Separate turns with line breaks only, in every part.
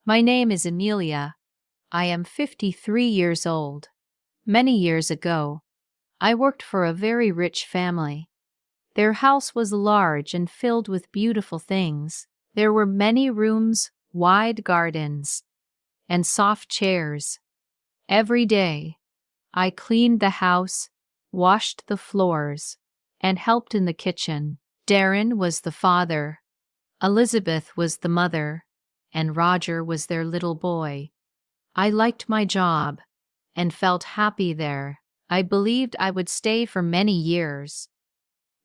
My name is Amelia. I am 53 years old. Many years ago, I worked for a very rich family. Their house was large and filled with beautiful things. There were many rooms, wide gardens, and soft chairs. Every day, I cleaned the house, washed the floors, and helped in the kitchen. Darren was the father, Elizabeth was the mother, and Roger was their little boy. I liked my job and felt happy there. I believed I would stay for many years.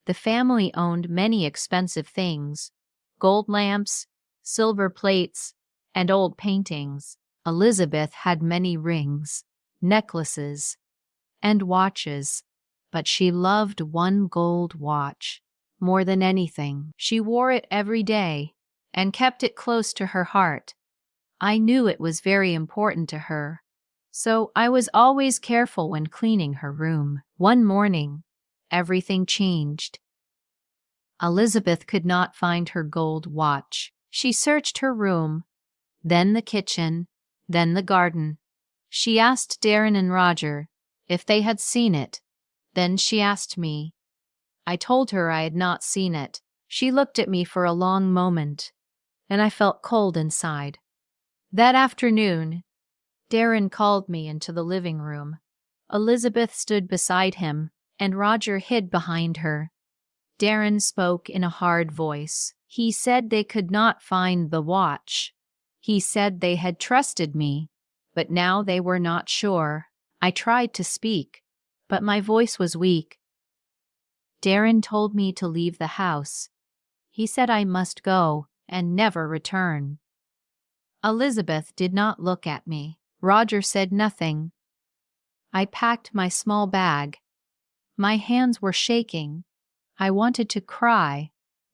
The family owned many expensive things: gold lamps, silver plates, and old paintings. Elizabeth had many rings, necklaces, and watches, but she loved one gold watch more than anything. She wore it every day and kept it close to her heart. I knew it was very important to her, so I was always careful when cleaning her room. One morning, everything changed. Elizabeth could not find her gold watch. She searched her room, then the kitchen, then the garden. She asked Darren and Roger if they had seen it. Then she asked me. I told her I had not seen it. She looked at me for a long moment, and I felt cold inside. That afternoon, Darren called me into the living room. Elizabeth stood beside him, and Roger hid behind her. Darren spoke in a hard voice. He said they could not find the watch. He said they had trusted me, but now they were not sure. I tried to speak, but my voice was weak. Darren told me to leave the house. He said I must go and never return. Elizabeth did not look at me. Roger said nothing. I packed my small bag. My hands were shaking. I wanted to cry,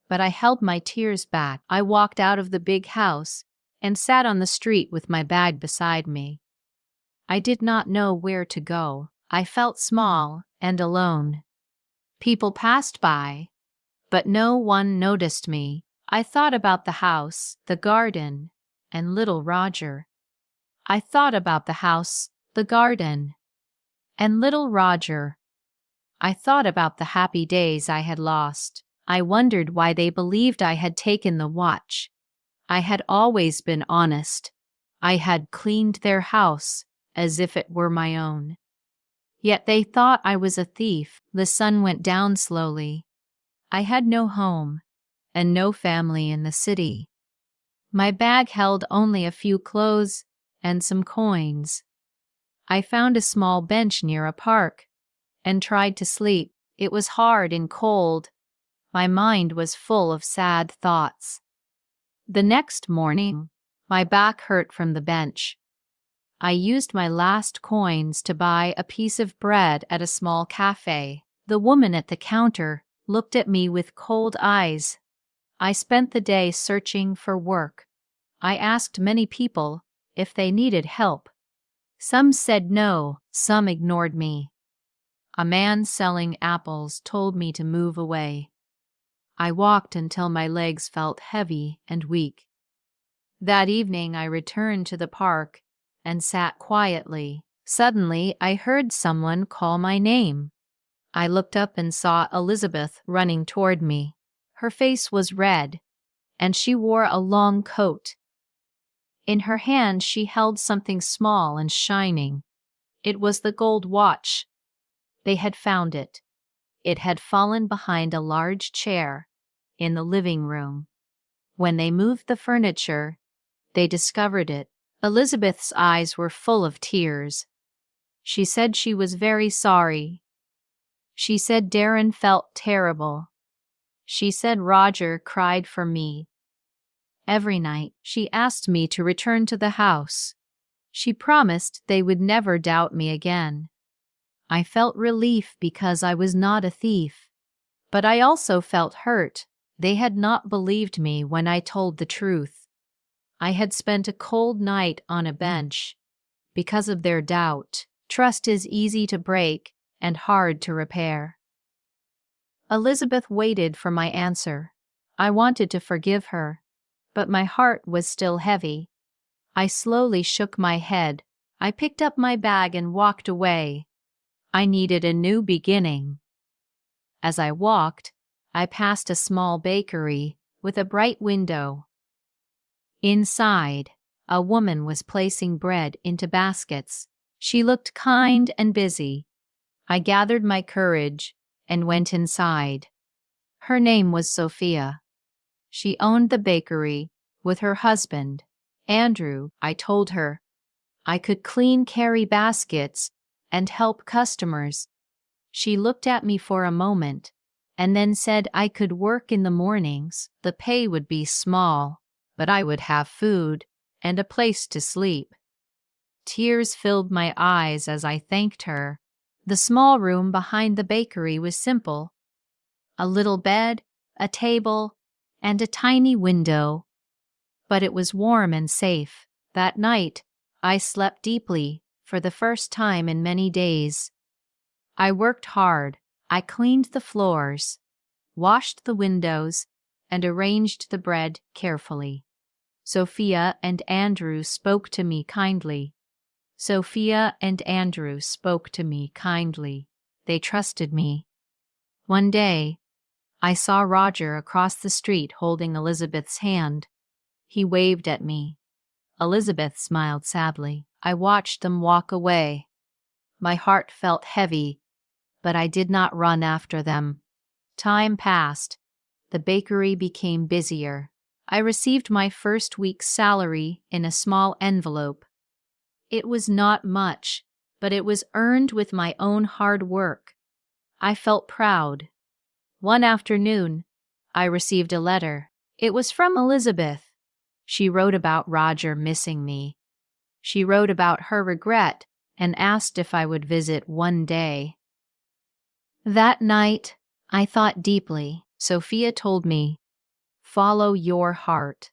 but I held my tears back. I walked out of the big house and sat on the street with my bag beside me. I did not know where to go. I felt small and alone. People passed by, but no one noticed me. I thought about the house, the garden, and little Roger. I thought about the house, the garden, and little Roger. I thought about the happy days I had lost. I wondered why they believed I had taken the watch. I had always been honest. I had cleaned their house as if it were my own. Yet they thought I was a thief. The sun went down slowly. I had no home and no family in the city. My bag held only a few clothes and some coins. I found a small bench near a park and tried to sleep. It was hard and cold. My mind was full of sad thoughts. The next morning, my back hurt from the bench. I used my last coins to buy a piece of bread at a small cafe. The woman at the counter looked at me with cold eyes. I spent the day searching for work. I asked many people if they needed help. Some said no, some ignored me. A man selling apples told me to move away. I walked until my legs felt heavy and weak. That evening I returned to the park and sat quietly. Suddenly I heard someone call my name. I looked up and saw Elizabeth running toward me. Her face was red, and she wore a long coat. In her hand she held something small and shining. It was the gold watch. They had found it. It had fallen behind a large chair in the living room. When they moved the furniture, they discovered it. Elizabeth's eyes were full of tears. She said she was very sorry. She said Darren felt terrible. She said Roger cried for me. Every night, she asked me to return to the house. She promised they would never doubt me again. I felt relief because I was not a thief, but I also felt hurt. They had not believed me when I told the truth. I had spent a cold night on a bench because of their doubt. Trust is easy to break and hard to repair. Elizabeth waited for my answer. I wanted to forgive her, but my heart was still heavy. I slowly shook my head. I picked up my bag and walked away. I needed a new beginning. As I walked, I passed a small bakery with a bright window. Inside, a woman was placing bread into baskets. She looked kind and busy. I gathered my courage and went inside. Her name was Sophia. She owned the bakery with her husband, Andrew. I told her I could carry baskets and help customers. She looked at me for a moment and then said I could work in the mornings. The pay would be small, but I would have food and a place to sleep. Tears filled my eyes as I thanked her. The small room behind the bakery was simple. A little bed, a table, and a tiny window. But it was warm and safe. That night, I slept deeply for the first time in many days. I worked hard. I cleaned the floors, washed the windows, and arranged the bread carefully. Sophia and Andrew spoke to me kindly. Sophia and Andrew spoke to me kindly. They trusted me. One day, I saw Roger across the street holding Elizabeth's hand. He waved at me. Elizabeth smiled sadly. I watched them walk away. My heart felt heavy, but I did not run after them. Time passed. The bakery became busier. I received my first week's salary in a small envelope. It was not much, but it was earned with my own hard work. I felt proud. One afternoon, I received a letter. It was from Elizabeth. She wrote about Roger missing me. She wrote about her regret and asked if I would visit one day. That night, I thought deeply. Sophia told me, "Follow your heart."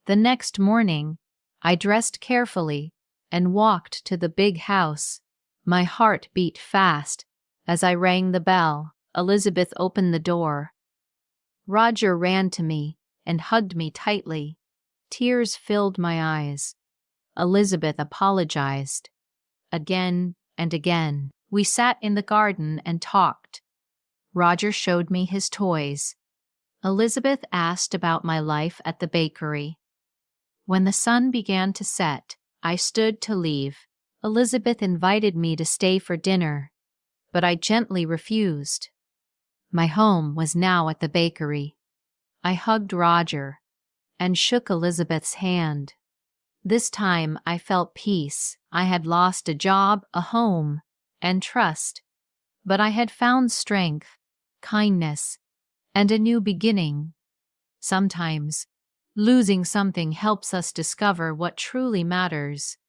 The next morning, I dressed carefully and walked to the big house. My heart beat fast as I rang the bell. Elizabeth opened the door. Roger ran to me and hugged me tightly. Tears filled my eyes. Elizabeth apologized. Again and again. We sat in the garden and talked. Roger showed me his toys. Elizabeth asked about my life at the bakery. When the sun began to set, I stood to leave. Elizabeth invited me to stay for dinner, but I gently refused. My home was now at the bakery. I hugged Roger and shook Elizabeth's hand. This time I felt peace. I had lost a job, a home, and trust, but I had found strength, kindness, and a new beginning. Sometimes, losing something helps us discover what truly matters.